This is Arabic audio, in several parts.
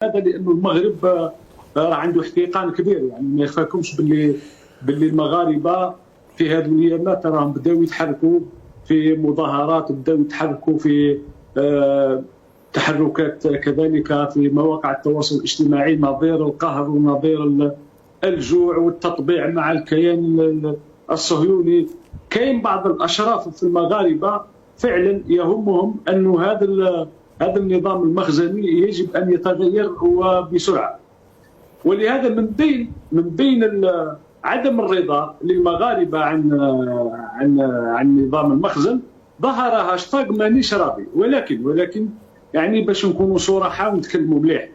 هذا لانه المغرب راه عنده احتقان كبير. يعني ما يخفاكمش باللي المغاربه في هذه الايامات راهم بداو يتحركوا في مظاهرات، بداو يتحركوا في تحركات كذلك في مواقع التواصل الاجتماعي نظير القهر ونظير الجوع والتطبيع مع الكيان الصهيوني. كاين بعض الاشراف في المغاربه فعلا يهمهم انه هذا النظام المخزني يجب ان يتغير وبسرعه. ولهذا من بين عدم الرضا للمغاربه عن نظام المخزن ظهر هاشتاغ مانيش راضي. ولكن يعني باش نكونوا صراحه ونتكلموا مليح،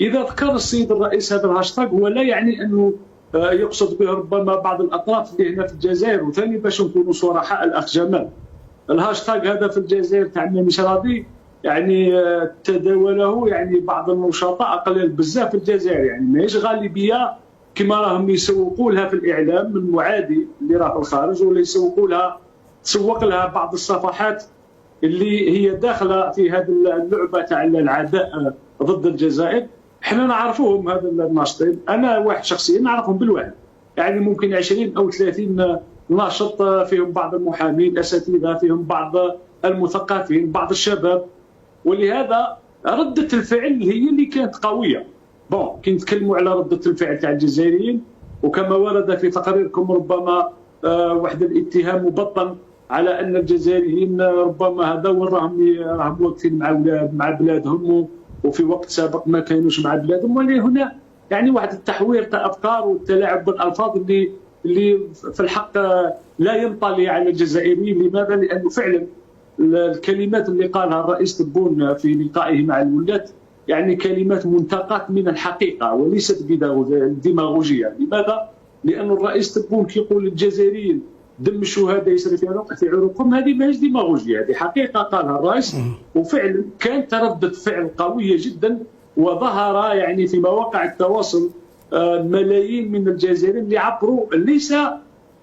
اذا ذكر السيد الرئيس هذا الهاشتاغ هو لا يعني انه يقصد به ربما بعض الاطراف اللي هنا في الجزائر. وثاني باش نكونوا صراحه، الاخ جمال، الهاشتاغ هذا في الجزائر تاع مانيش راضي يعني تداوله يعني بعض النشطاء قليل بزاف في الجزائر، يعني ماهيش غالبيه كما راهم يسوقوا لها في الاعلام المعادي اللي راه في الخارج، ولا تسوق لها بعض الصفحات اللي هي داخله في هذه اللعبه تاع العداء ضد الجزائر. احنا نعرفوهم هذا الناشطين، انا واحد شخصيا نعرفهم بالواحد، يعني ممكن 20 او 30 ناشط، فيهم بعض المحامين الاساتذه، فيهم بعض المثقفين، بعض الشباب. ولهذا رده الفعل هي اللي كانت قويه. كي نتكلموا على رده الفعل تاع الجزائريين، وكما ورد في تقريركم ربما واحد الاتهام مبطن على ان الجزائريين ربما هذا راهم واقفين مع بلادهم، وفي وقت سابق ما كانوش مع بلادهم. ولهنا يعني واحد التحوير تاع افكار والتلاعب بالالفاظ اللي في الحق لا ينطلي على الجزائريين. لماذا؟ لانه فعلا الكلمات اللي قالها الرئيس تبون في لقائه مع الولاة يعني كلمات منتقاة من الحقيقه وليست ديماغوجيه. لماذا؟ لأن الرئيس تبون كيقول للجزائريين دم الشهداء يسري في عروقهم، هذه ماهيش ديماغوجيه، هذه حقيقه قالها الرئيس. وفعلا كانت ردة فعل قويه جدا، وظهر يعني في مواقع التواصل ملايين من الجزائريين اللي عبروا ليس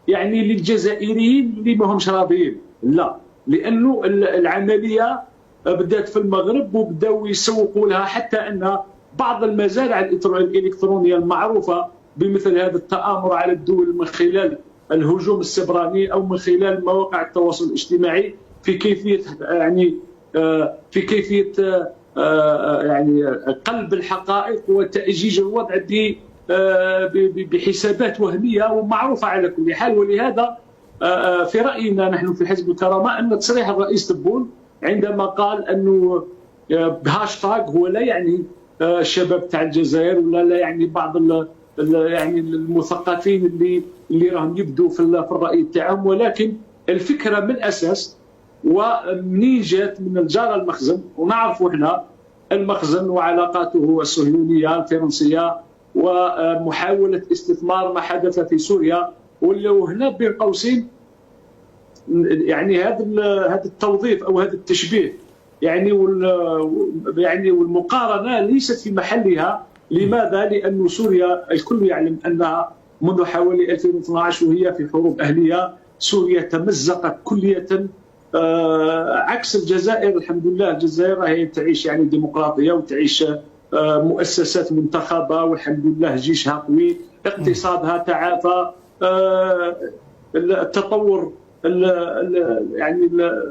يعني للجزائريين اللي ما همش راضيين، لا، لانه العمليه بدات في المغرب وبداوا يسوقوا لها، حتى ان بعض المزارع الالكترونيه المعروفه بمثل هذا التآمر على الدول من خلال الهجوم السبراني او من خلال مواقع التواصل الاجتماعي في كيفيه يعني قلب الحقائق وتأجيج الوضع بحسابات وهميه ومعروفه على كل حال. ولهذا في راينا نحن في حزب الكرامه ان تصريح الرئيس تبون عندما قال انه بهاشتاغ هو لا يعني الشباب تاع الجزائر، ولا لا يعني بعض يعني المثقفين اللي راهم يبدوا في الراي تاعهم، ولكن الفكره من الاساس ومنين جات من الجاره المخزن. ونعرفوا احنا المخزن وعلاقاته الصهيونيه الفرنسيه ومحاوله استثمار ما حدث في سوريا. وهنا بين قوسين يعني هذا التوظيف او هذا التشبيه يعني والمقارنه ليست في محلها. لماذا؟ لأن سوريا الكل يعلم أنها منذ حوالي 2012 وهي في حروب أهلية. سوريا تمزقت كلية عكس الجزائر. الحمد لله الجزائر هي تعيش يعني ديمقراطية وتعيش مؤسسات منتخبة، والحمد لله جيشها قوي، اقتصادها تعافى، التطور يعني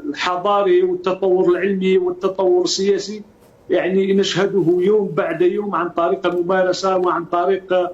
الحضاري والتطور العلمي والتطور السياسي يعني نشهده يوم بعد يوم عن طريق الممارسه وعن طريق